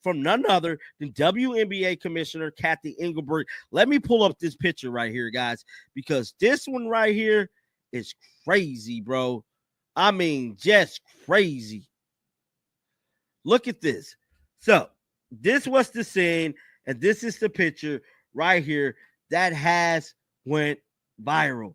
from none other than WNBA Commissioner Kathy Engelbert. Let me pull up this picture right here, guys, because this one right here is crazy, bro. I mean, just crazy. Look at this. So this was the scene, and this is the picture right here that has went viral.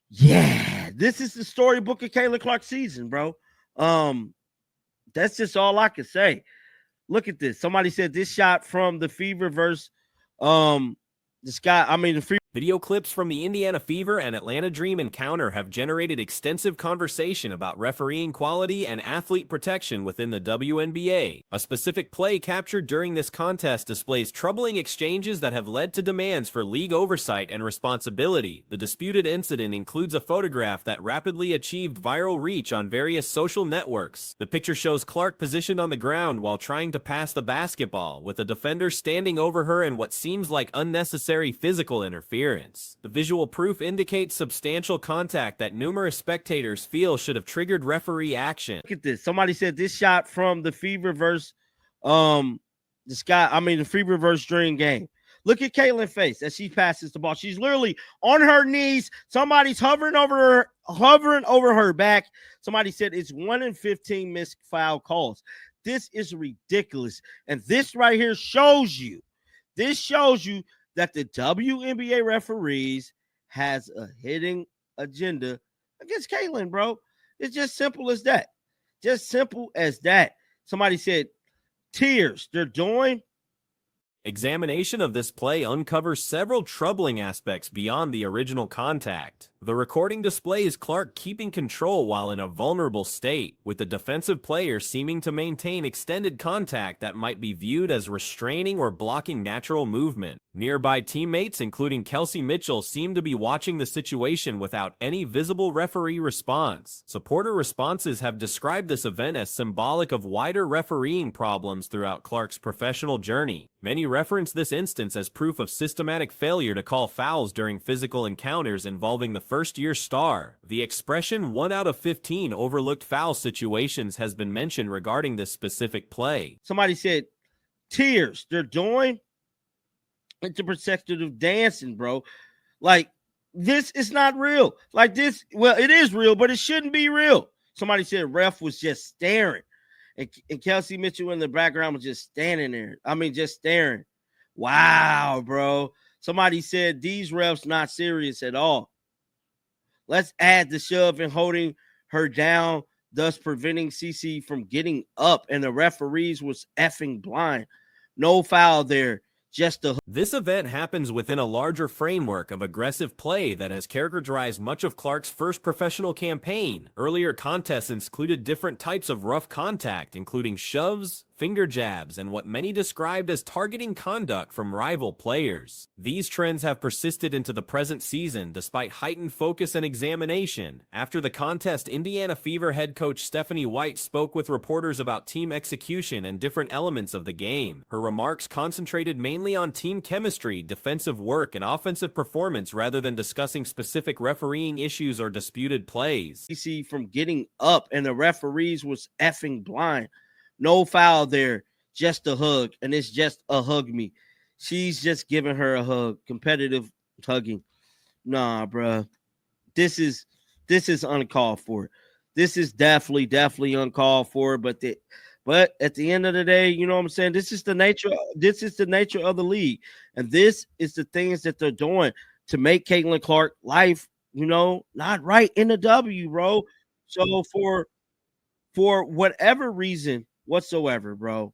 Yeah, this is the storybook of Caitlin Clark's season, bro. That's just all I can say. Look at this. Somebody said this shot from the Fever versus the Fever. Video clips from the Indiana Fever and Atlanta Dream encounter have generated extensive conversation about refereeing quality and athlete protection within the WNBA. A specific play captured during this contest displays troubling exchanges that have led to demands for league oversight and responsibility. The disputed incident includes a photograph that rapidly achieved viral reach on various social networks. The picture shows Clark positioned on the ground while trying to pass the basketball, with a defender standing over her in what seems like unnecessary physical interference. The visual proof indicates substantial contact that numerous spectators feel should have triggered referee action. Look at this. Somebody said this shot from the Fever versus the Fever versus Dream game. Look at Caitlin's face as she passes the ball. She's literally on her knees. Somebody's hovering over her back. Somebody said it's 1 in 15 missed foul calls. This is ridiculous. And this right here shows you that the WNBA referees has a hidden agenda against Caitlin, bro. It's just simple as that. Just simple as that. Somebody said, tears, they're doing. Examination of this play uncovers several troubling aspects beyond the original contact. The recording displays Clark keeping control while in a vulnerable state, with the defensive player seeming to maintain extended contact that might be viewed as restraining or blocking natural movement. Nearby teammates, including Kelsey Mitchell, seem to be watching the situation without any visible referee response. Supporter responses have described this event as symbolic of wider refereeing problems throughout Clark's professional journey. Many reference this instance as proof of systematic failure to call fouls during physical encounters involving the first-year star. The expression 1 out of 15 overlooked foul situations has been mentioned regarding this specific play. Somebody said, tears, they're doing interprotective dancing, bro. Like, this is not real. Like this, well, it is real, but it shouldn't be real. Somebody said ref was just staring. And Kelsey Mitchell in the background was just standing there. I mean, just staring. Wow, bro. Somebody said these refs not serious at all. Let's add the shove and holding her down, thus preventing CC from getting up. And the referees was effing blind. No foul there. This event happens within a larger framework of aggressive play that has characterized much of Clark's first professional campaign. Earlier contests included different types of rough contact, including shoves, finger jabs, and what many described as targeting conduct from rival players. These trends have persisted into the present season despite heightened focus and examination. After the contest, Indiana Fever head coach Stephanie White spoke with reporters about team execution and different elements of the game. Her remarks concentrated mainly on team chemistry, defensive work, and offensive performance rather than discussing specific refereeing issues or disputed plays. You see from getting up, and the referees was effing blind. No foul there, just a hug, and it's just a hug me. She's just giving her a hug, competitive hugging. Nah, bro. This is uncalled for. This is definitely uncalled for, but at the end of the day, you know what I'm saying? This is the nature of the league, and this is the things that they're doing to make Caitlin Clark life, not right in the W, bro. So for whatever reason whatsoever, bro.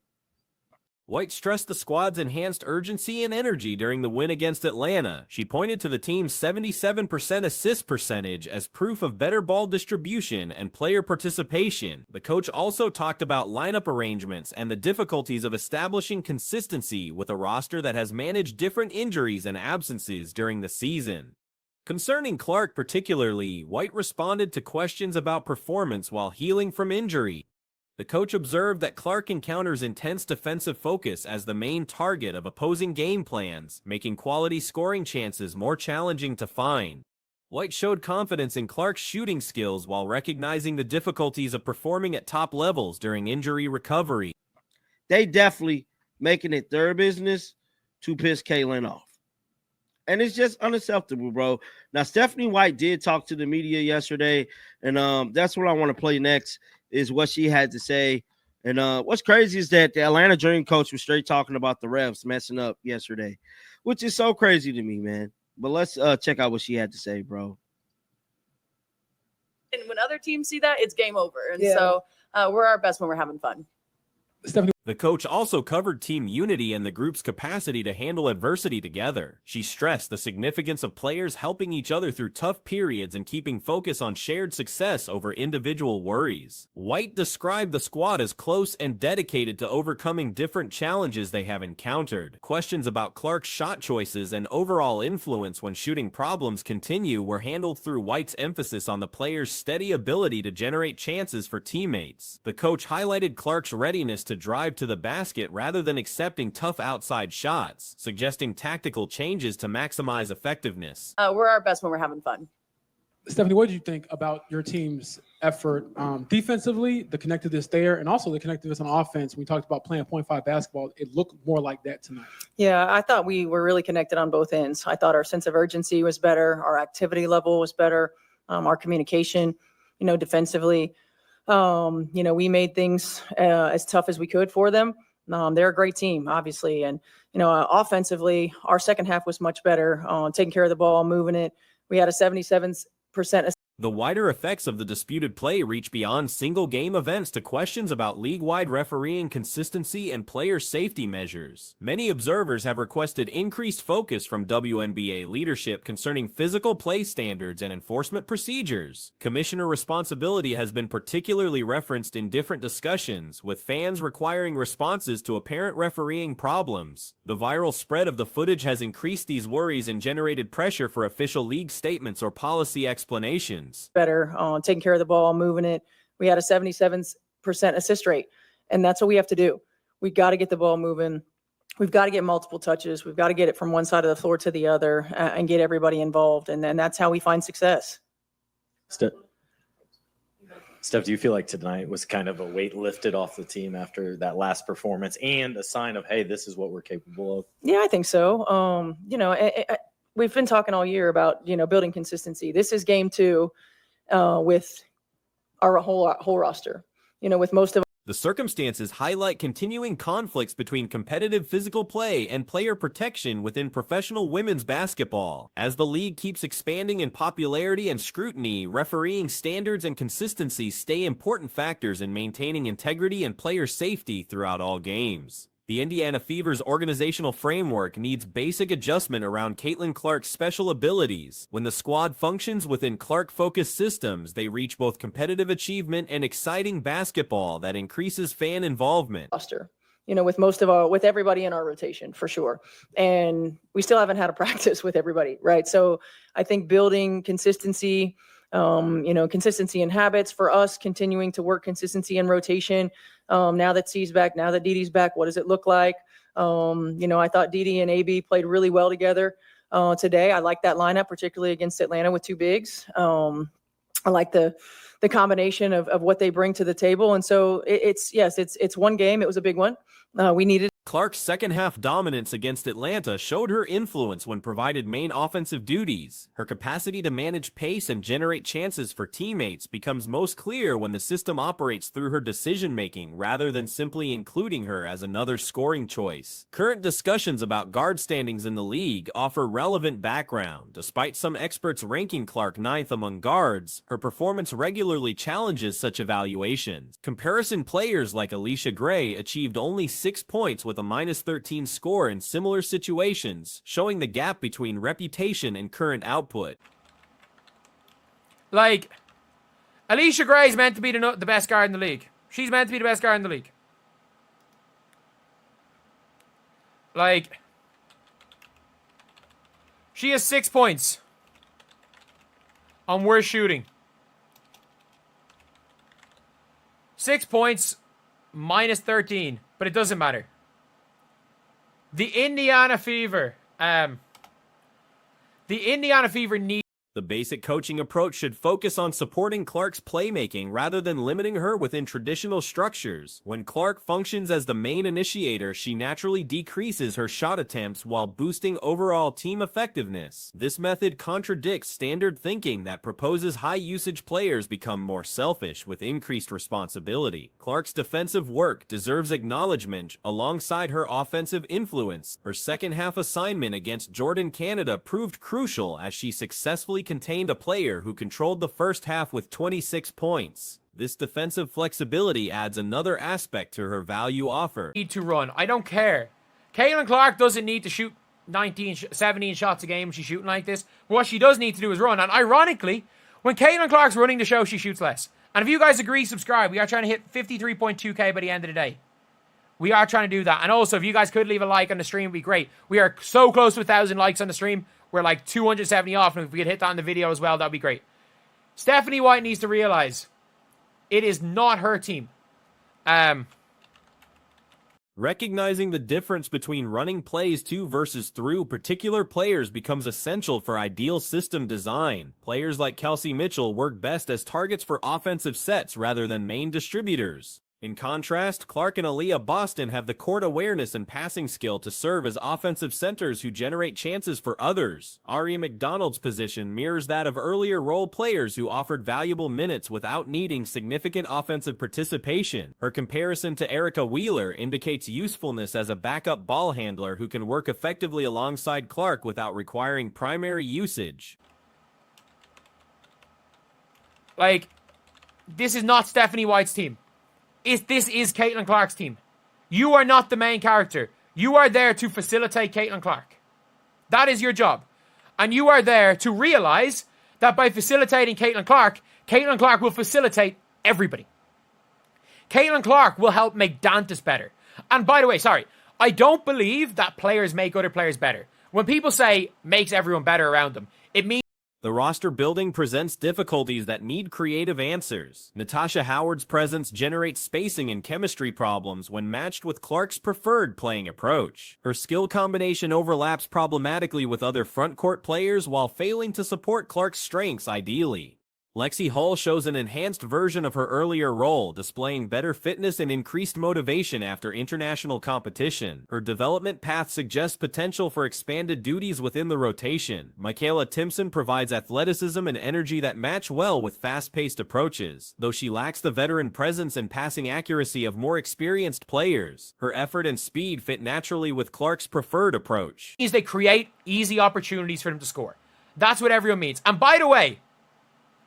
White stressed the squad's enhanced urgency and energy during the win against Atlanta. She pointed to the team's 77% assist percentage as proof of better ball distribution and player participation. The coach also talked about lineup arrangements and the difficulties of establishing consistency with a roster that has managed different injuries and absences during the season. Concerning Clark particularly, White responded to questions about performance while healing from injury. The coach observed that Clark encounters intense defensive focus as the main target of opposing game plans, making quality scoring chances more challenging to find. White showed confidence in Clark's shooting skills while recognizing the difficulties of performing at top levels during injury recovery. they definitely making it their business to piss Caitlin off. And it's just unacceptable, bro. Now, Stephanie White did talk to the media yesterday, and that's what I want to play next is what she had to say. And what's crazy is that the Atlanta Dream coach was straight talking about the refs messing up yesterday, which is so crazy to me, man. But let's check out what she had to say, bro. And when other teams see that, it's game over. And so we're our best when we're having fun. Stephanie. The coach also covered team unity and the group's capacity to handle adversity together. She stressed the significance of players helping each other through tough periods and keeping focus on shared success over individual worries. White described the squad as close and dedicated to overcoming different challenges they have encountered. Questions about Clark's shot choices and overall influence when shooting problems continue were handled through White's emphasis on the players' steady ability to generate chances for teammates. The coach highlighted Clark's readiness to drive to the basket rather than accepting tough outside shots, suggesting tactical changes to maximize effectiveness. We're our best when we're having fun. Stephanie, what did you think about your team's effort defensively, the connectiveness there, and also the connectiveness on offense? We talked about playing 0.5 basketball. It looked more like that tonight. Yeah, I thought we were really connected on both ends. I thought our sense of urgency was better. Our activity level was better. Our communication, defensively. We made things as tough as we could for them. They're a great team, obviously. And, offensively, our second half was much better, taking care of the ball, moving it. We had a 77%. The wider effects of the disputed play reach beyond single-game events to questions about league-wide refereeing consistency and player safety measures. Many observers have requested increased focus from WNBA leadership concerning physical play standards and enforcement procedures. Commissioner responsibility has been particularly referenced in different discussions, with fans requiring responses to apparent refereeing problems. The viral spread of the footage has increased these worries and generated pressure for official league statements or policy explanations. Better, taking care of the ball, moving it. We had a 77% assist rate, and that's what we have to do. We got to get the ball moving. We've got to get multiple touches. We've got to get it from one side of the floor to the other and get everybody involved, and then that's how we find success. Steph, do you feel like tonight was kind of a weight lifted off the team after that last performance and a sign of, hey, this is what we're capable of? Yeah, I think so. We've been talking all year about, building consistency. This is game 2 with our whole roster, with most of. The circumstances highlight continuing conflicts between competitive physical play and player protection within professional women's basketball. As the league keeps expanding in popularity and scrutiny, refereeing standards and consistency stay important factors in maintaining integrity and player safety throughout all games. The Indiana Fever's organizational framework needs basic adjustment around Caitlin Clark's special abilities. When the squad functions within Clark-focused systems, they reach both competitive achievement and exciting basketball that increases fan involvement. With everybody in our rotation, for sure. And we still haven't had a practice with everybody, right? So I think building consistency, consistency in habits for us, continuing to work consistency in rotation. Now that C's back, now that Didi's back, what does it look like? I thought Didi and AB played really well together today. I like that lineup, particularly against Atlanta with 2 bigs. I like the combination of what they bring to the table. And so it's one game. It was a big one. We needed. Clark's second-half dominance against Atlanta showed her influence when provided main offensive duties. Her capacity to manage pace and generate chances for teammates becomes most clear when the system operates through her decision-making rather than simply including her as another scoring choice. Current discussions about guard standings in the league offer relevant background. Despite some experts ranking Clark 9th among guards, her performance regularly challenges such evaluations. Comparison players like Alicia Gray achieved only 6 points with a -13 score in similar situations, showing the gap between reputation and current output. Like, Alicia Gray is meant to be the best guard in the league. She's meant to be the best guard in the league. Like, she has 6 points on worst shooting. 6 points, -13, but it doesn't matter. The Indiana Fever need The basic coaching approach should focus on supporting Clark's playmaking rather than limiting her within traditional structures. When Clark functions as the main initiator, she naturally decreases her shot attempts while boosting overall team effectiveness. This method contradicts standard thinking that proposes high-usage players become more selfish with increased responsibility. Clark's defensive work deserves acknowledgement alongside her offensive influence. Her second-half assignment against Jordan, Canada proved crucial as she successfully contained a player who controlled the first half with 26 points. This defensive flexibility adds another aspect to her value offer. Need to run. I don't care. Caitlin Clark doesn't need to shoot 19, 17 shots a game when she's shooting like this. What she does need to do is run. And ironically, when Caitlin Clark's running the show, she shoots less. And if you guys agree, subscribe. We are trying to hit 53.2K by the end of the day. We are trying to do that. And also, if you guys could leave a like on the stream, it'd be great. We are so close to 1,000 likes on the stream. We're like 270 off, and if we could hit that on the video as well, that'd be great. Stephanie White needs to realize it is not her team. Recognizing the difference between running plays to versus through particular players becomes essential for ideal system design. Players like Kelsey Mitchell work best as targets for offensive sets rather than main distributors. In contrast, Clark and Aaliyah Boston have the court awareness and passing skill to serve as offensive centers who generate chances for others. Ari McDonald's position mirrors that of earlier role players who offered valuable minutes without needing significant offensive participation. Her comparison to Erica Wheeler indicates usefulness as a backup ball handler who can work effectively alongside Clark without requiring primary usage. Like, this is not Stephanie White's team. This is Caitlin Clark's team. You are not the main character. You are there to facilitate Caitlin Clark. That is your job. And you are there to realize that by facilitating Caitlin Clark will facilitate everybody. Caitlin Clark will help make Dantas better. And by the way, I don't believe that players make other players better. When people say makes everyone better around them, it means the roster building presents difficulties that need creative answers. Natasha Howard's presence generates spacing and chemistry problems when matched with Clark's preferred playing approach. Her skill combination overlaps problematically with other frontcourt players while failing to support Clark's strengths ideally. Lexi Hull shows an enhanced version of her earlier role, displaying better fitness and increased motivation after international competition. Her development path suggests potential for expanded duties within the rotation. Michaela Timpson provides athleticism and energy that match well with fast-paced approaches. Though she lacks the veteran presence and passing accuracy of more experienced players, her effort and speed fit naturally with Clark's preferred approach. They create easy opportunities for them to score. That's what everyone means. And by the way,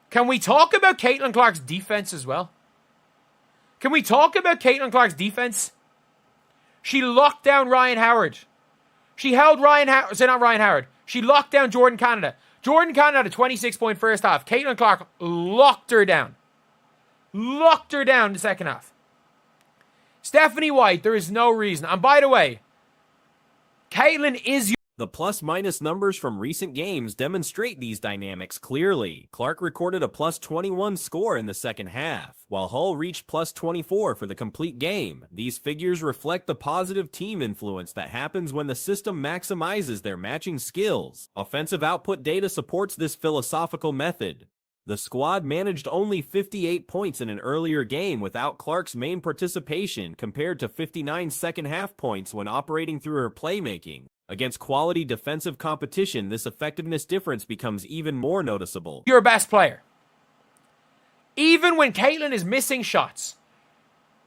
can we talk about Caitlin Clark's defense as well? Can we talk about Caitlin Clark's defense? She locked down Ryan Howard. She held She locked down Jordan Canada. Jordan Canada had a 26-point first half. Caitlin Clark locked her down. Locked her down in the second half. Stephanie White, there is no reason. And by the way, Caitlin is the plus-minus numbers from recent games demonstrate these dynamics clearly. Clark recorded a plus 21 score in the second half, while Hull reached plus 24 for the complete game. These figures reflect the positive team influence that happens when the system maximizes their matching skills. Offensive output data supports this philosophical method. The squad managed only 58 points in an earlier game without Clark's main participation compared to 59 second-half points when operating through her playmaking. Against quality defensive competition, this effectiveness difference becomes even more noticeable. Your best player. Even when Caitlin is missing shots,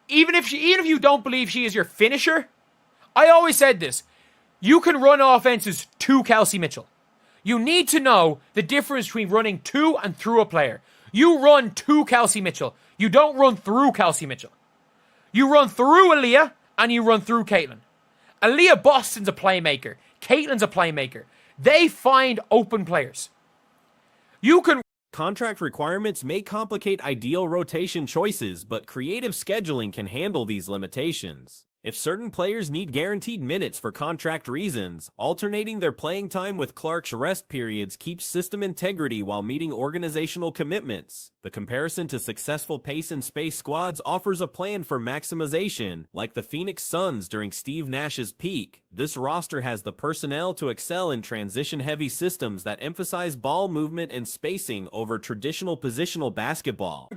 even if you don't believe she is your finisher, I always said this, you can run offenses to Kelsey Mitchell. You need to know the difference between running to and through a player. You run to Kelsey Mitchell. You don't run through Kelsey Mitchell. You run through Aaliyah and you run through Caitlin. Aaliyah Boston's a playmaker. Caitlin's a playmaker. They find open players. Contract requirements may complicate ideal rotation choices, but creative scheduling can handle these limitations. If certain players need guaranteed minutes for contract reasons, alternating their playing time with Clark's rest periods keeps system integrity while meeting organizational commitments. The comparison to successful pace and space squads offers a plan for maximization, like the Phoenix Suns during Steve Nash's peak. This roster has the personnel to excel in transition-heavy systems that emphasize ball movement and spacing over traditional positional basketball.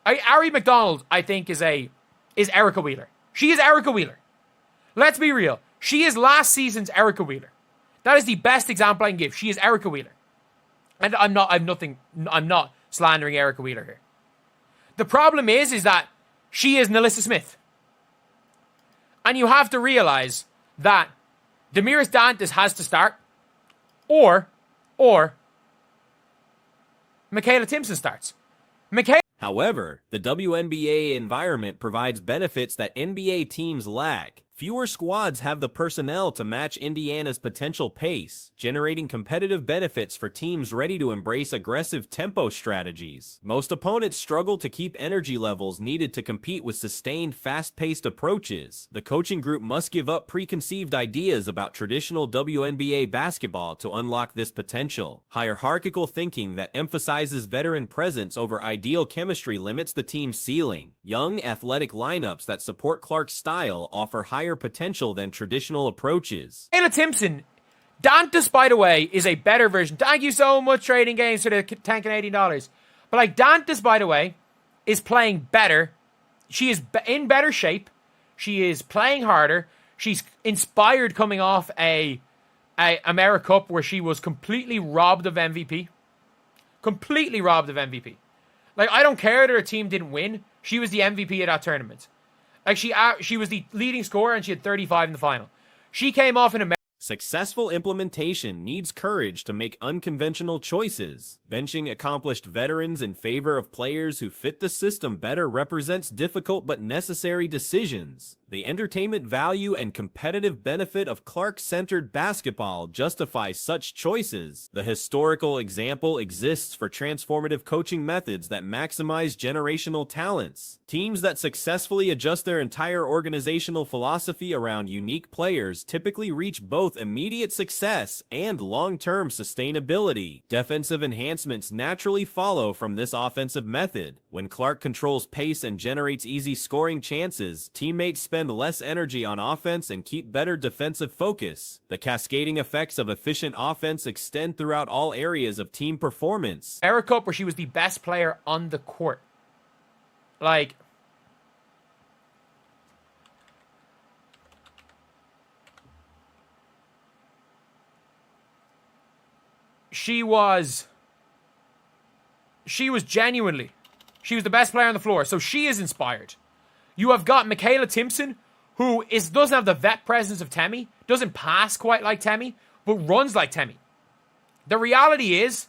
Ari McDonald, I think, is Erica Wheeler. She is Erica Wheeler. Let's be real. She is last season's Erica Wheeler. That is the best example I can give. She is Erica Wheeler. And I'm not slandering Erica Wheeler here. The problem is that she is Nalissa Smith. And you have to realize that Damiris Dantas has to start, or Michaela Timpson starts. However, the WNBA environment provides benefits that NBA teams lack. Fewer squads have the personnel to match Indiana's potential pace, generating competitive benefits for teams ready to embrace aggressive tempo strategies. Most opponents struggle to keep energy levels needed to compete with sustained, fast-paced approaches. The coaching group must give up preconceived ideas about traditional WNBA basketball to unlock this potential. Hierarchical thinking that emphasizes veteran presence over ideal chemistry limits the team's ceiling. Young, athletic lineups that support Clark's style offer higher potential than traditional approaches. Michaela Timpson, Dantas, by the way, is a better version. Thank you so much, Trading Games, for the $10 Canadian. But like Dantas, by the way, is playing better. She is in better shape. She is playing harder. She's inspired coming off a AmeriCup where she was completely robbed of MVP. Completely robbed of MVP. Like, I don't care that her team didn't win. She was the MVP of that tournament. Like, she was the leading scorer, and she had 35 in the final. She came off in a... Successful implementation needs courage to make unconventional choices. Benching accomplished veterans in favor of players who fit the system better represents difficult but necessary decisions. The entertainment value and competitive benefit of Clark-centered basketball justify such choices. The historical example exists for transformative coaching methods that maximize generational talents. Teams that successfully adjust their entire organizational philosophy around unique players typically reach both immediate success and long-term sustainability. Defensive enhancements naturally follow from this offensive method. When Clark controls pace and generates easy scoring chances, teammates spend less energy on offense and keep better defensive focus. The cascading effects of efficient offense extend throughout all areas of team performance. AmeriCup where she was the best player on the court. Like, she was genuinely, she was the best player on the floor, so she is inspired. You have got Michaela Timpson, who doesn't have the vet presence of Temi, doesn't pass quite like Temi, but runs like Temi. The reality is,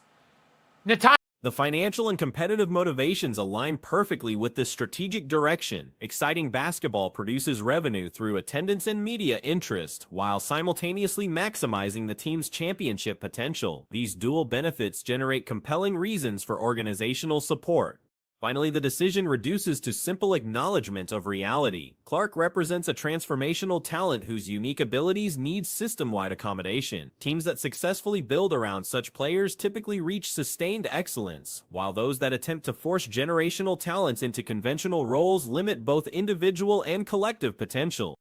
the financial and competitive motivations align perfectly with this strategic direction. Exciting basketball produces revenue through attendance and media interest, while simultaneously maximizing the team's championship potential. These dual benefits generate compelling reasons for organizational support. Finally, the decision reduces to simple acknowledgement of reality. Clark represents a transformational talent whose unique abilities need system-wide accommodation. Teams that successfully build around such players typically reach sustained excellence, while those that attempt to force generational talents into conventional roles limit both individual and collective potential.